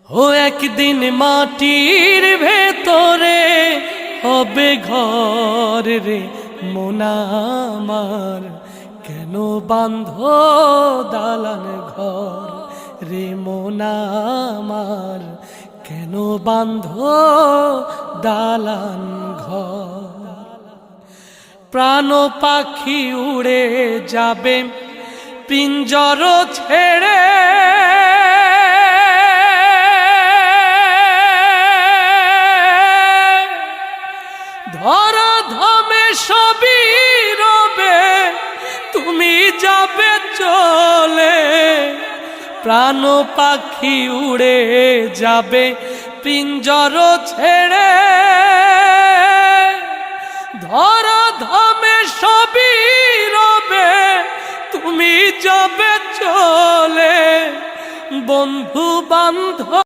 ও একদিন মাটির ভেতরে হবে ঘর রে মন আমার, কেন বাঁধ দালান ঘর রে মন আমার, কেন বাঁধ দালান ঘর। প্রাণ পাখি উড়ে যাবে পিঞ্জর ছেড়ে, ধরা ধামে সবই রবে তুমি যাবে চলে। প্রাণ পাখি উড়ে যাবে পিঞ্জর ছেড়ে, ধরা ধামে সবই রবে তুমি যাবে চলে। বন্ধু বান্ধব